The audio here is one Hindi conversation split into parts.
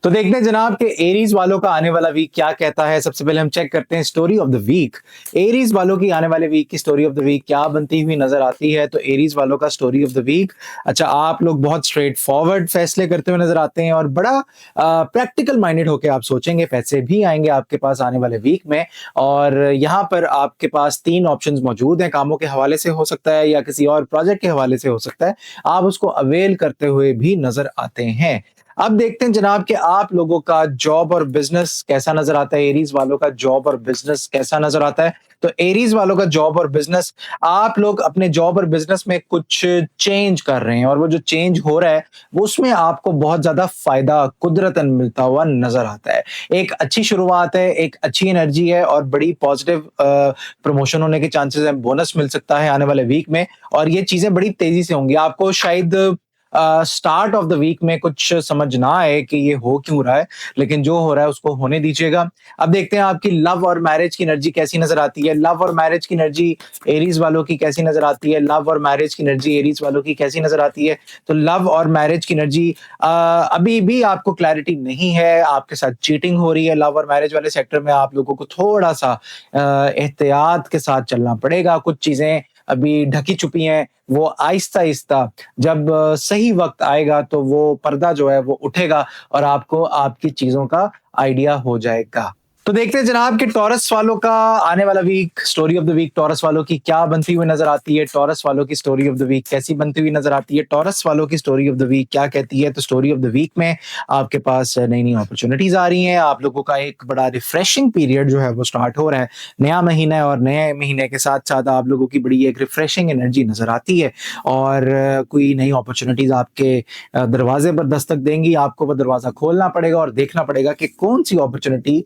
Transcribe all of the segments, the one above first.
तो देखते हैं जनाब कि एरीज वालों का आने वाला वीक क्या कहता है। सबसे पहले हम चेक करते हैं story of the week. Aries वालों की आने वाले वीक की स्टोरी ऑफ द वीक क्या बनती हुई नजर आती है। तो एरीज वालों का स्टोरी ऑफ द वीक, अच्छा, आप लोग बहुत स्ट्रेट फॉरवर्ड फैसले करते हुए नजर आते हैं और बड़ा प्रैक्टिकल माइंडेड होकर आप सोचेंगे, पैसे भी आएंगे आपके पास आने वाले वीक में। और यहाँ पर आपके पास तीन ऑप्शंस मौजूद हैं, कामों के हवाले से हो सकता है या किसी और प्रोजेक्ट के हवाले से हो सकता है, आप उसको अवेल करते हुए भी नजर आते हैं। अब देखते हैं जनाब कि आप लोगों का जॉब और बिजनेस कैसा नजर आता है। एरीज वालों का जॉब और बिजनेस कैसा नजर आता है। तो एरीज वालों का जॉब और बिजनेस, आप लोग अपने जॉब और बिजनेस में कुछ चेंज कर रहे हैं और वो जो चेंज हो रहा है वो उसमें आपको बहुत ज्यादा फायदा कुदरतन मिलता हुआ नजर आता है। एक अच्छी शुरुआत है, एक अच्छी एनर्जी है और बड़ी पॉजिटिव प्रमोशन होने के चांसेस हैं, बोनस मिल सकता है आने वाले वीक में। और ये चीजें बड़ी तेजी से होंगी। आपको शायद स्टार्ट ऑफ द वीक में कुछ समझ ना आए कि ये हो क्यों रहा है, लेकिन जो हो रहा है उसको होने दीजिएगा। अब देखते हैं आपकी लव और मैरिज की एनर्जी कैसी नजर आती है। लव और मैरिज की एनर्जी एरीज वालों की कैसी नजर आती है। लव और मैरिज की एनर्जी एरीज वालों की कैसी नजर आती है। तो लव और मैरिज की एनर्जी, अभी भी आपको क्लैरिटी नहीं है, आपके साथ चीटिंग हो रही है। लव और मैरिज वाले सेक्टर में आप लोगों को थोड़ा सा एहतियात के साथ चलना पड़ेगा। कुछ चीजें अभी ढकी छुपी हैं, वो आहिस्ता आहिस्ता जब सही वक्त आएगा तो वो पर्दा जो है वो उठेगा और आपको आपकी चीजों का आइडिया हो जाएगा। तो देखते हैं जनाब कि टॉरस वालों का आने वाला week, story of the week Taurus वालों की क्या बनती हुई नजर आती है। टॉरस वालों की स्टोरी ऑफ द वीक कैसी बनती हुई नजर आती है। टॉरस वालों की स्टोरी ऑफ द वीक क्या कहती है। तो स्टोरी ऑफ द वीक में आपके पास नई नई अपॉर्चुनिटीज आ रही हैं। आप लोगों का एक बड़ा रिफ्रेशिंग पीरियड जो है वो स्टार्ट हो रहा है। नया महीना है और नए महीने के साथ साथ आप लोगों की बड़ी एक रिफ्रेशिंग एनर्जी नजर आती है और कोई नई अपॉर्चुनिटीज आपके दरवाजे पर दस्तक देंगी। आपको वो दरवाजा खोलना पड़ेगा और देखना पड़ेगा कि कौन सी अपॉर्चुनिटी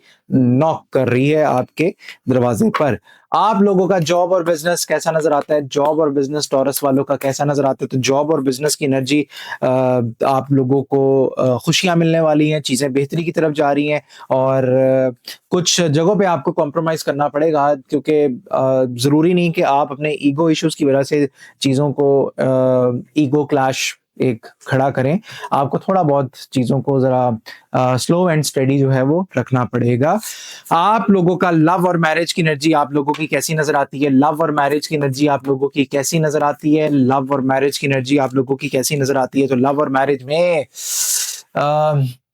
नॉक कर रही है आपके दरवाजे पर। आप लोगों का जॉब और बिजनेस कैसा नजर आता है। जॉब और बिजनेस टॉरस वालों का कैसा नजर आता है। तो जॉब और बिजनेस की एनर्जी, आप लोगों को खुशियां मिलने वाली हैं, चीजें बेहतरी की तरफ जा रही हैं और कुछ जगहों पे आपको कॉम्प्रोमाइज करना पड़ेगा, क्योंकि जरूरी नहीं कि आप अपने ईगो इश्यूज की वजह से चीजों को ईगो क्लैश एक खड़ा करें। आपको थोड़ा बहुत चीजों को जरा स्लो एंड स्टेडी जो है वो रखना पड़ेगा। आप लोगों का लव और मैरिज की एनर्जी आप लोगों की कैसी नजर आती है। लव और मैरिज की एनर्जी आप लोगों की कैसी नजर आती है। लव और मैरिज की एनर्जी आप लोगों की कैसी नजर आती है। तो लव और मैरिज में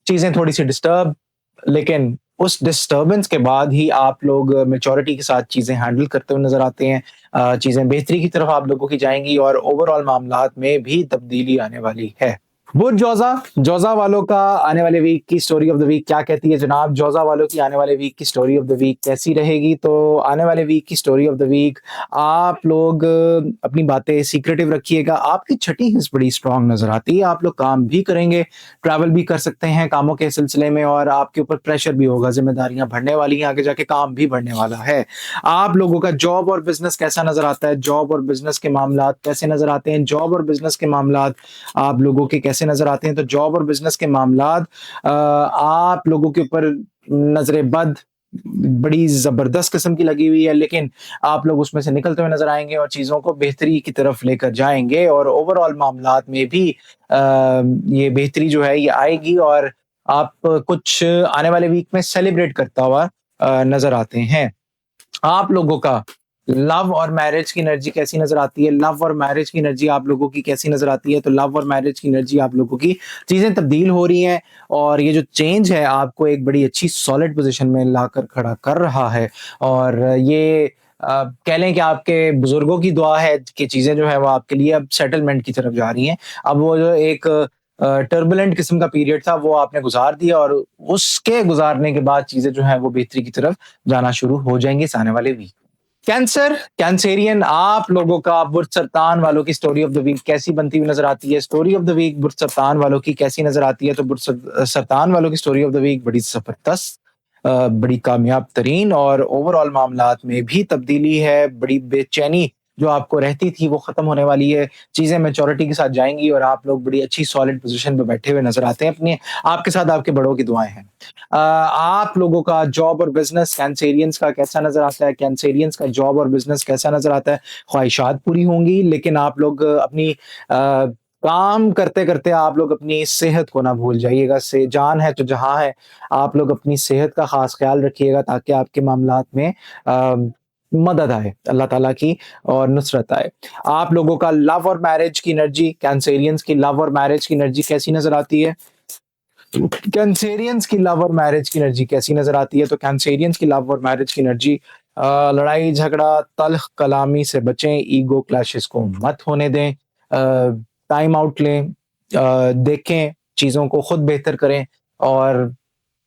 चीजें थोड़ी सी डिस्टर्ब, लेकिन उस डिस्टर्बेंस के बाद ही आप लोग मेच्योरिटी के साथ चीजें हैंडल करते हुए नजर आते हैं। चीजें बेहतरी की तरफ आप लोगों की जाएंगी और ओवरऑल मामलात में भी तब्दीली आने वाली है। बुध जोजा, जोजा वालों का आने वाले वीक की स्टोरी ऑफ द वीक क्या कहती है जनाब। जोजा वालों की आने वाले वीक की स्टोरी ऑफ द वीक कैसी रहेगी। तो आने वाले वीक की स्टोरी ऑफ द वीक, आप लोग अपनी बातें सीक्रेटिव रखिएगा। आपकी छठी हिस्स बड़ी स्ट्रांग नजर आती है। आप लोग काम भी करेंगे, ट्रैवल भी कर सकते हैं कामों के सिलसिले में और आपके ऊपर प्रेशर भी होगा, जिम्मेदारियां बढ़ने वाली हैं, आगे जाके काम भी बढ़ने वाला है। आप लोगों का जॉब और बिजनेस कैसा नजर आता है। जॉब और बिजनेस के मामलात कैसे नजर आते हैं। जॉब और बिजनेस के मामलात आप लोगों के कैसे नजर आते हैं। तो जॉब और बिजनेस के मामलात आप लोगों के ऊपर नजरे बद बड़ी जबरदस्त किस्म की लगी हुई है, लेकिन आप लोग उसमें से निकलते हुए नजर आएंगे और चीजों को बेहतरी की तरफ लेकर जाएंगे और ओवरऑल मामलात में भी ये बेहतरी जो है ये आएगी और आप कुछ आने वाले वीक में सेलिब्रेट करता हुआ नजर आते हैं। आप लोगों का लव और मैरिज की एनर्जी कैसी नजर आती है। लव और मैरिज की एनर्जी आप लोगों की कैसी नजर आती है। तो लव और मैरिज की एनर्जी आप लोगों की, चीजें तब्दील हो रही हैं और ये जो चेंज है आपको एक बड़ी अच्छी सॉलिड पोजीशन में लाकर खड़ा कर रहा है। और ये कह लें कि आपके बुजुर्गों की दुआ है कि चीजें जो है वो आपके लिए अब सेटलमेंट की तरफ जा रही हैं। अब वो जो एक टर्बुलेंट किस्म का पीरियड था वो आपने गुजार दिया और उसके गुजारने के बाद चीजें जो है वो बेहतरी की तरफ जाना शुरू हो जाएंगी इस आने वाले वीक। कैंसर, कैंसेरियन, आप लोगों का बुर्ज सरतान वालों की स्टोरी ऑफ द वीक कैसी बनती हुई नजर आती है। स्टोरी ऑफ द वीक बुर्ज सरतान वालों की कैसी नजर आती है। तो बुर्ज सरतान वालों की स्टोरी ऑफ द वीक बड़ी जबरदस्त, बड़ी कामयाब तरीन और ओवरऑल मामलात में भी तब्दीली है। बड़ी बेचैनी जो आपको रहती थी वो खत्म होने वाली है। चीजें मेच्योरिटी के साथ जाएंगी और आप लोग बड़ी अच्छी सॉलिड पोजीशन पे बैठे हुए नजर आते हैं। अपने आपके साथ आपके बड़ों की दुआएं हैं। आप लोगों का जॉब और बिजनेस कैंसेरियंस का कैसा नजर आता है। कैंसेरियंस का जॉब और बिजनेस कैसा नजर आता है। ख्वाहिशात पूरी होंगी, लेकिन आप लोग अपनी काम करते-करते आप लोग अपनी सेहत को ना भूल जाइएगा। से जान है तो जहाँ है, आप लोग अपनी सेहत का ख़ास ख़्याल रखिएगा ताकि आपके मामलात में मदद आए अल्लाह ताला की और नुसरत आए। आप लोगों का लव और मैरिज की एनर्जी, कैंसेरियंस की लव और मैरिज की एनर्जी कैसी नज़र आती है? कैंसेरियंस की लव और मैरिज की एनर्जी कैसी नज़र आती है? तो कैंसेरियंस की लव और मैरिज की एनर्जी लड़ाई झगड़ा, तल्ख़ कलामी से बचें, ईगो क्लैशेस को मत होने दें। टाइम आउट लें, देखें, चीज़ों को खुद बेहतर करें और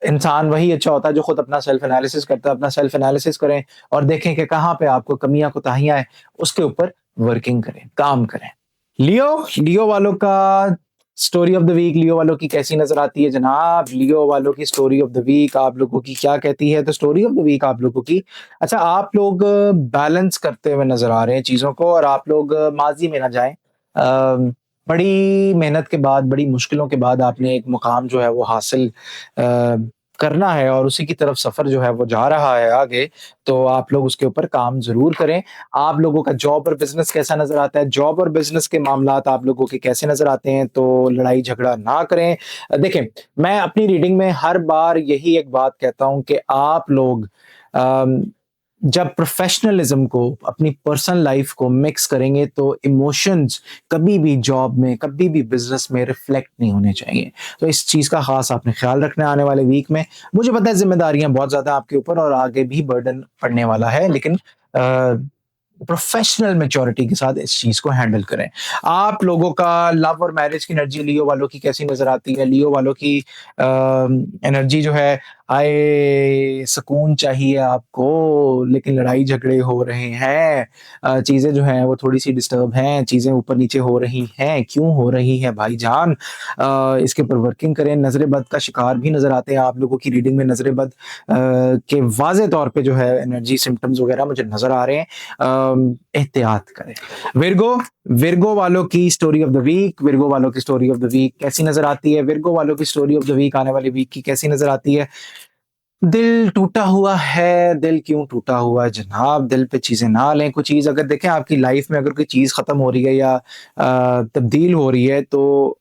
इंसान वही अच्छा होता है जो खुद अपना सेल्फ एनालिसिस करता है। अपना सेल्फ एनालिसिस करें और देखें कि कहाँ पे आपको कमियाँ, कोताहियाँ हैं, उसके ऊपर वर्किंग करें, काम करें। लियो वालों का स्टोरी ऑफ द वीक, लियो वालों की कैसी नजर आती है जनाब? लियो वालों की स्टोरी ऑफ द वीक आप लोगों की क्या कहती है? तो स्टोरी ऑफ द वीक आप लोगों की, अच्छा आप लोग बैलेंस करते हुए नजर आ रहे हैं चीजों को और आप लोग माजी में ना जाएं। बड़ी मेहनत के बाद, बड़ी मुश्किलों के बाद आपने एक मुकाम जो है वो हासिल करना है और उसी की तरफ सफर जो है वो जा रहा है आगे, तो आप लोग उसके ऊपर काम जरूर करें। आप लोगों का जॉब और बिज़नेस कैसा नज़र आता है? जॉब और बिज़नेस के मामलात आप लोगों के कैसे नज़र आते हैं? तो लड़ाई झगड़ा ना करें। देखें, मैं अपनी रीडिंग में हर बार यही एक बात कहता हूँ कि आप लोग अम, जब प्रोफ़ेशनलिज़्म को, अपनी पर्सनल लाइफ़ को मिक्स करेंगे तो इमोशंस कभी भी जॉब में, कभी भी बिज़नेस में रिफ्लेक्ट नहीं होने चाहिए। तो इस चीज़ का ख़ास आपने ख़्याल रखना है आने वाले वीक में। मुझे पता है ज़िम्मेदारियाँ बहुत ज़्यादा आपके ऊपर और आगे भी बर्डन पड़ने वाला है, लेकिन प्रोफेशनल मैच्योरिटी के साथ इस चीज को हैंडल करें। आप लोगों का लव और मैरिज की एनर्जी लियो वालों की कैसी नजर आती है? लियो वालों की एनर्जी जो है, आए सुकून चाहिए आपको, लेकिन लड़ाई झगड़े हो रहे हैं, चीजें जो हैं वो थोड़ी सी डिस्टर्ब हैं, चीजें ऊपर नीचे हो रही हैं, क्यों हो रही है भाईजान? इसके ऊपर वर्किंग करें। नजर बद का शिकार भी नजर आते हैं आप लोगों की रीडिंग में। नजर बद के वाज़े तौर पे जो है एनर्जी सिम्पटम्स वगैरह मुझे नज़र आ रहे हैं। एहतियात करें। विर्गो, विर्गो वालों की story of the week, Virgo वालों की स्टोरी ऑफ द वीक कैसी नज़र आती है? विर्गो वालों की स्टोरी ऑफ द वीक आने वाली वीक की कैसी नज़र आती है? दिल टूटा हुआ है, दिल क्यों टूटा हुआ है जनाब? दिल पे चीज़ें ना लें। कोई चीज़ अगर देखें आपकी लाइफ में अगर कोई चीज़ खत्म हो रही है या तब्दील हो रही है तो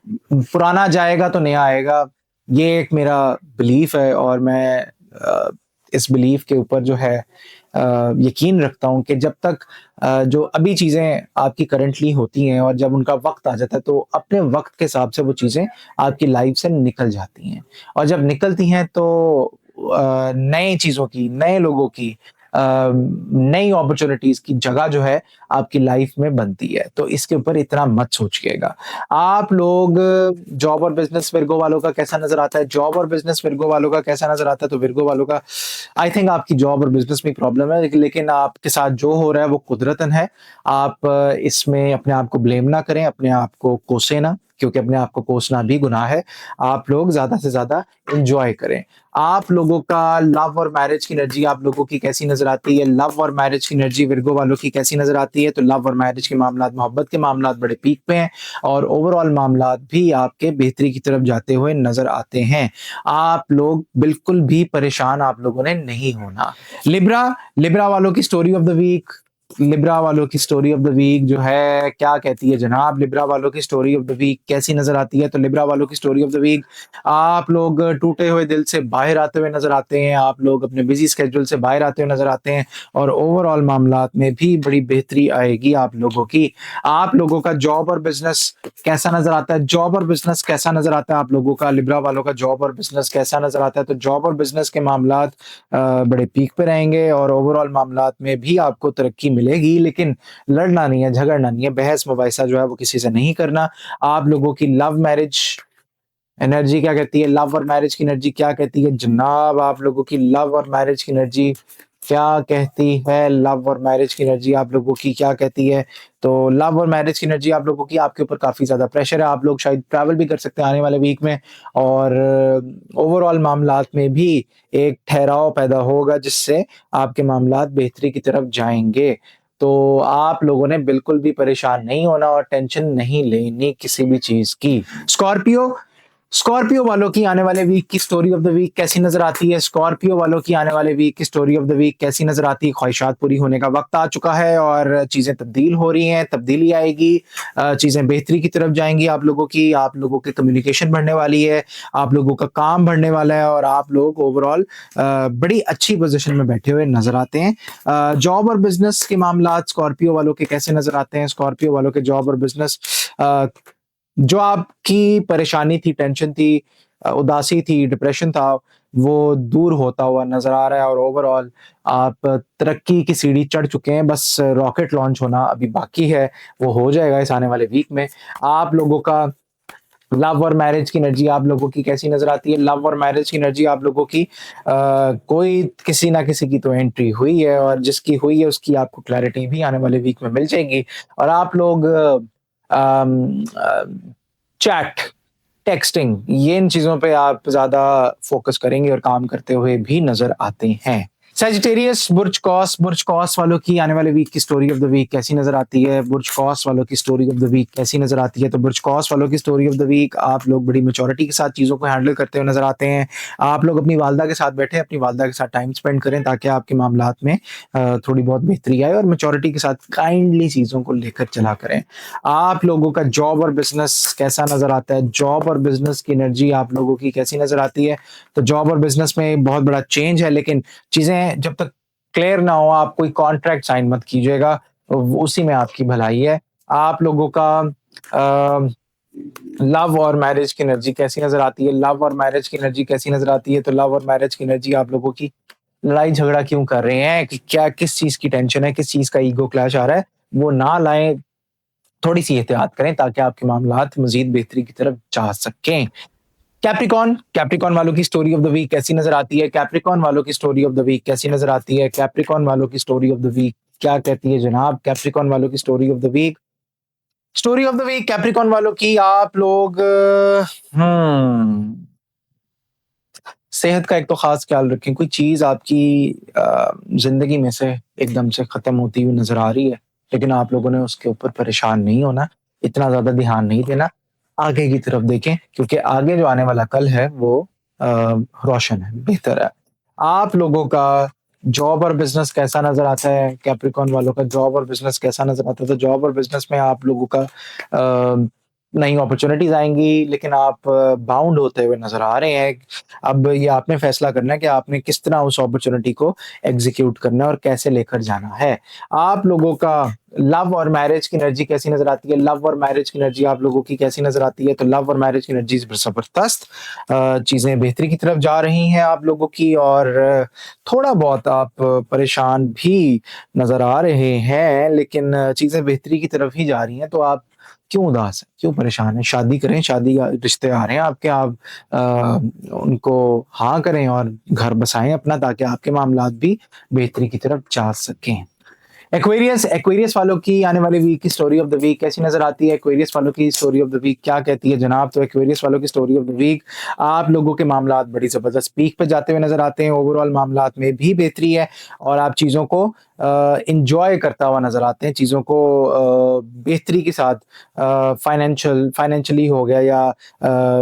पुराना जाएगा तो नया आएगा। ये एक मेरा बिलीफ है और मैं इस बिलीफ के ऊपर जो है यकीन रखता हूँ कि जब तक जो अभी चीज़ें आपकी करंटली होती हैं और जब उनका वक़्त आ जाता है तो अपने वक़्त के हिसाब से वो चीज़ें आपकी लाइफ से निकल जाती हैं। और जब निकलती हैं तो नए चीज़ों की, नए लोगों की, नई अपॉर्च्युनिटीज़ की जगह जो है आपकी लाइफ में बनती है। तो इसके ऊपर इतना मत सोचिएगा। आप लोग जॉब और बिज़नेस विर्गो वालों का कैसा नज़र आता है? जॉब और बिज़नेस विर्गो वालों का कैसा नज़र आता है? तो विर्गो वालों का आई थिंक आपकी जॉब और बिज़नेस में प्रॉब्लम है, लेकिन आपके साथ जो हो रहा है वो कुदरतन है। आप इसमें अपने आप को ब्लेम ना करें, अपने आप को कोसें ना, क्योंकि अपने आप को कोसना भी गुनाह है। आप लोग ज़्यादा से ज़्यादा एन्जॉय करें। आप लोगों का लव और मैरिज की एनर्जी आप लोगों की कैसी नज़र आती है? लव और मैरिज की एनर्जी विर्गो वालों की कैसी नज़र आती है? तो लव और मैरिज के मामलात, मोहब्बत के मामलात बड़े पीक पे हैं और ओवरऑल मामलात भी आपके बेहतरी की तरफ जाते हुए नज़र आते हैं। आप लोग बिल्कुल भी परेशान आप लोगों ने नहीं होना। लिब्रा, लिब्रा वालों की story of the week, Libra वालों की स्टोरी ऑफ द वीक जो है क्या कहती है जनाब? लिब्रा वालों की स्टोरी ऑफ द वीक कैसी नज़र आती है? तो लिब्रा वालों की स्टोरी ऑफ द वीक, आप लोग टूटे हुए दिल से बाहर आते हुए नज़र आते हैं, आप लोग अपने बिज़ी स्केड्यूल से बाहर आते हुए नज़र आते हैं और ओवरऑल मामलात में भी बड़ी बेहतरी आएगी आप लोगों की। आप लोगों का जॉब और बिज़नेस कैसा नज़र आता है? जॉब और बिज़नेस कैसा नज़र आता है आप लोगों का? लिब्रा वालों का जॉब और बिज़नेस कैसा नज़र आता है? तो जॉब और बिज़नेस के मामलात बड़े पीक पे रहेंगे और ओवरऑल मामलात में भी आपको तरक्की मिलेगी, लेकिन लड़ना नहीं है, झगड़ना नहीं है, बहस-मुबाहिसा जो है वो किसी से नहीं करना। आप लोगों की लव मैरिज एनर्जी क्या कहती है? लव और मैरिज की एनर्जी क्या कहती है? जनाब आप लोगों की लव और मैरिज की एनर्जी क्या कहती है? लव और मैरिज की एनर्जी आप लोगों की क्या कहती है? तो लव और मैरिज की एनर्जी आप लोगों की, आपके ऊपर काफ़ी ज़्यादा प्रेशर है, आप लोग शायद ट्रैवल भी कर सकते हैं आने वाले वीक में और ओवरऑल मामलात में भी एक ठहराव पैदा होगा जिससे आपके मामलात बेहतरी की तरफ जाएँगे। तो आप लोगों ने बिल्कुल भी परेशान नहीं होना और टेंशन नहीं लेनी किसी भी चीज़ की। स्कॉर्पियो, स्कॉर्पियो वालों की आने वाले वीक की स्टोरी ऑफ द वीक कैसी नजर आती है? स्कॉर्पियो वालों की आने वाले वीक की स्टोरी ऑफ द वीक कैसी नजर आती है? ख्वाहिशात पूरी होने का वक्त आ चुका है और चीजें तब्दील हो रही हैं, तब्दीली आएगी, चीजें बेहतरी की तरफ जाएंगी। आप लोगों की कम्युनिकेशन बढ़ने वाली है, आप लोगों का काम बढ़ने वाला है और आप लोग ओवरऑल बड़ी अच्छी पोजीशन में बैठे हुए नजर आते हैं। जॉब और बिजनेस के मामला स्कॉर्पियो वालों के कैसे नजर आते हैं? स्कॉर्पियो वालों के जॉब और बिजनेस, जो आपकी परेशानी थी, टेंशन थी, उदासी थी, डिप्रेशन था, वो दूर होता हुआ नज़र आ रहा है और ओवरऑल आप तरक्की की सीढ़ी चढ़ चुके हैं। बस रॉकेट लॉन्च होना अभी बाकी है, वो हो जाएगा इस आने वाले वीक में। आप लोगों का लव और मैरिज की एनर्जी आप लोगों की कैसी नज़र आती है? लव और मैरिज की एनर्जी आप लोगों की, कोई किसी ना किसी की तो एंट्री हुई है और जिसकी हुई है उसकी आपको क्लैरिटी भी आने वाले वीक में मिल जाएगी और आप लोग चैट, टेक्स्टिंग, ये इन चीजों पे आप ज्यादा फोकस करेंगे और काम करते हुए भी नजर आते हैं। सैजिटेरियस, बुर्ज कॉस वालों की आने वाले वीक की स्टोरी ऑफ द वीक कैसी नजर आती है? बुर्ज कॉस वालों की स्टोरी ऑफ द वीक कैसी नजर आती है? तो बुर्ज कॉस वालों की स्टोरी ऑफ द वीक, आप लोग बड़ी मेच्योरिटी के साथ चीजों को हैंडल करते हुए नजर आते हैं। आप लोग अपनी वालदा के साथ बैठे, अपनी वालदा के साथ टाइम स्पेंड करें ताकि आपके मामलात में थोड़ी बहुत बेहतरी आए और मेच्योरिटी के साथ काइंडली चीजों को लेकर चला करें। आप लोगों का जॉब और बिजनेस कैसा नजर आता है? जॉब और बिजनेस की एनर्जी आप लोगों की कैसी नजर आती है? तो जॉब और बिजनेस में बहुत बड़ा चेंज है, लेकिन चीजें जब तक क्लियर ना हो आप कोई कॉन्ट्रैक्ट साइन मत कीजिएगा, उसी में आपकी भलाई है। आप लोगों का लव और मैरिज की एनर्जी कैसी नजर आती है? लव और मैरिज की एनर्जी कैसी नजर आती है? तो लव और मैरिज की एनर्जी आप लोगों की, लड़ाई झगड़ा क्यों कर रहे हैं, कि क्या किस चीज की टेंशन है, किस चीज का ईगो क्लैश आ रहा है, वो ना लाएं। थोड़ी सी एहतियात करें ताकि आपके मामलात मजीद बेहतरी की तरफ जा सकें। कैप्रिकॉन, कैप्रिकॉन वालों की स्टोरी ऑफ द वीक कैसी नजर आती है? कैप्रिकॉन वालों की स्टोरी ऑफ द वीक कैसी नजर आती है? कैप्रिकॉन वालों की स्टोरी ऑफ द वीक क्या कहती है जनाब? कैप्रिकॉन वालों की story of the week, story of the week Capricorn वालों की, आप लोग सेहत का एक तो खास ख्याल रखें। कोई चीज आपकी जिंदगी में से एकदम से खत्म होती हुई नजर आ रही है, लेकिन आप लोगों ने उसके ऊपर परेशान नहीं होना, इतना ज्यादा ध्यान नहीं देना, आगे की तरफ देखें क्योंकि आगे जो आने वाला कल है वो अ, रोशन है, बेहतर है। आप लोगों का जॉब और बिजनेस कैसा नजर आता है? कैप्रिकॉन वालों का जॉब और बिजनेस कैसा नजर आता है? तो जॉब और बिजनेस में आप लोगों का नई अपॉर्चुनिटीज आएंगी, लेकिन आप बाउंड होते हुए नजर आ रहे हैं। अब ये आपने फैसला करना है कि आपने किस तरह उस अपॉर्चुनिटी को एग्जीक्यूट करना है और कैसे लेकर जाना है। आप लोगों का लव और मैरिज की एनर्जी कैसी नजर आती है? लव और मैरिज की एनर्जी आप लोगों की कैसी नजर आती है? तो लव और मैरिज की एनर्जी जबरदस्त, चीजें बेहतरी की तरफ जा रही हैं आप लोगों की और थोड़ा बहुत आप परेशान भी नजर आ रहे हैं, लेकिन चीजें बेहतरी की तरफ ही जा रही हैं। तो आप क्यों उदास हैं, क्यों परेशान हैं? शादी करें, शादी का रिश्ते आ रहे हैं आपके, आप उनको हाँ करें और घर बसाएं अपना ताकि आपके मामलात भी बेहतरी की तरफ जा सकें। एक्वेरियस, एक्वेरियस वालों की आने वाली वीक की स्टोरी ऑफ द वीक कैसी नजर आती है? एक्वेरियस वालों की स्टोरी ऑफ द वीक क्या कहती है जनाब? तो एक्वेरियस वालों की स्टोरी ऑफ द वीक, आप लोगों के मामलात बड़ी जबरदस्त पीक पे जाते हुए नजर आते हैं, ओवरऑल मामलात में भी बेहतरी है और आप चीजों को इंजॉय करता हुआ नजर आते हैं, चीजों को बेहतरी के साथ, फाइनेंशियली हो गया या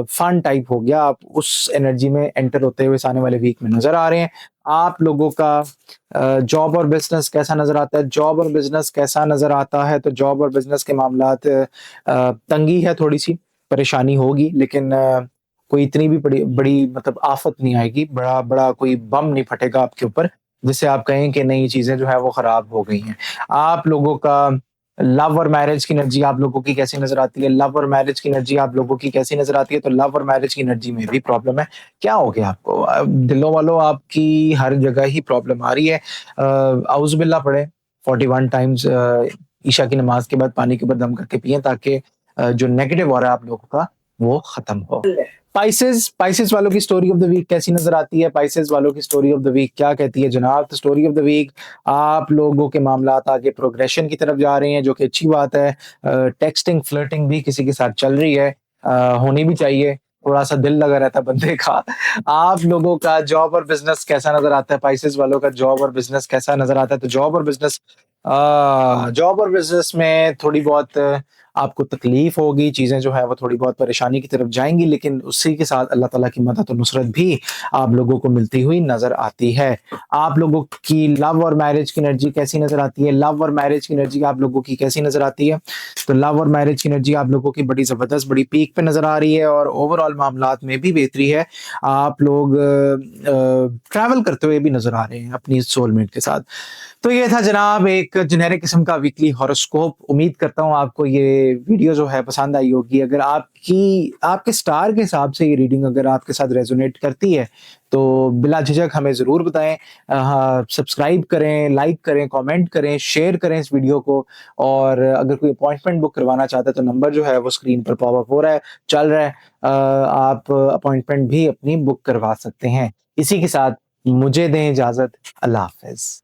फन टाइप हो गया, आप उस एनर्जी में एंटर होते हुए इस आने वाले वीक में नजर आ रहे हैं। आप लोगों का जॉब और बिजनेस कैसा नजर आता है? जॉब और बिजनेस कैसा नजर आता है? तो जॉब और बिजनेस के मामलात, तंगी है, थोड़ी सी परेशानी होगी, लेकिन कोई इतनी भी बड़ी बड़ी मतलब आफत नहीं आएगी, बड़ा बड़ा कोई बम नहीं फटेगा आपके ऊपर जिससे आप कहें कि नई चीजें जो है वो खराब हो गई हैं। आप लोगों का लव और मैरिज की एनर्जी आप लोगों की कैसी नजर आती है? लव और मैरिज की एनर्जी आप लोगों की कैसी नजर आती है? तो लव और मैरिज की एनर्जी में भी प्रॉब्लम है। क्या हो गया आपको? दिलों वालों आपकी हर जगह ही प्रॉब्लम आ रही है। औज़ु बिल्लाह पढ़े 41 टाइम्स, ईशा की नमाज के बाद पानी के ऊपर दम करके पिए ताकि जो नेगेटिव हो रहा है आप लोगों का वो खत्म हो। स्पाइसेस, स्पाइसेस वालों की स्टोरी ऑफ द वीक कैसी नजर आती है? स्पाइसेस वालों की स्टोरी ऑफ द वीक क्या कहती है जनाब? तो स्टोरी ऑफ द वीक, आप लोगों के मामलात आगे प्रोग्रेशन की तरफ जा रहे हैं जो कि अच्छी बात है। टेक्सटिंग, फ्लर्टिंग भी किसी के साथ चल रही है, होनी भी चाहिए, थोड़ा सा दिल लगा रहता है बंदे का। आप लोगों का जॉब और बिजनेस कैसा नजर आता है? स्पाइसेस वालों का जॉब और बिजनेस कैसा नजर आता है? तो जॉब और बिजनेस जॉब और बिज़नेस में थोड़ी बहुत आपको तकलीफ होगी, चीज़ें जो है वो थोड़ी बहुत परेशानी की तरफ जाएँगी, लेकिन उसी के साथ अल्लाह ताला की मदद और नुसरत भी आप लोगों को मिलती हुई नज़र आती है। आप लोगों की लव और मैरिज की एनर्जी कैसी नज़र आती है? लव और मैरिज की एनर्जी आप लोगों की कैसी नज़र आती है? तो लव और मैरिज की एनर्जी आप लोगों की बड़ी ज़बरदस्त, बड़ी पीक पे नज़र आ रही है और ओवरऑल मामलात में भी बेहतरी है। आप लोग ट्रैवल करते हुए भी नज़र आ रहे हैं अपनी सोलमेट के साथ। तो ये था जनाब एक जेनेरिक किस्म का वीकली हॉरोस्कोप। उम्मीद करता हूँ आपको ये वीडियो जो है पसंद आई होगी। अगर आपके स्टार के हिसाब से ये रीडिंग अगर आपके साथ रेज़ोनेट करती है, तो बिला झिझक हमें ज़रूर बताएँ। हाँ, सब्सक्राइब करें, लाइक करें, कमेंट करें, शेयर करें इस वीडियो को और अगर कोई अपॉइंटमेंट बुक करवाना चाहता है तो नंबर जो है वो स्क्रीन पर पॉप अप हो रहा है, चल रहा है। आप अपॉइंटमेंट भी अपनी बुक करवा सकते हैं। इसी के साथ मुझे दें इजाज़त। अल्लाह हाफ़िज़।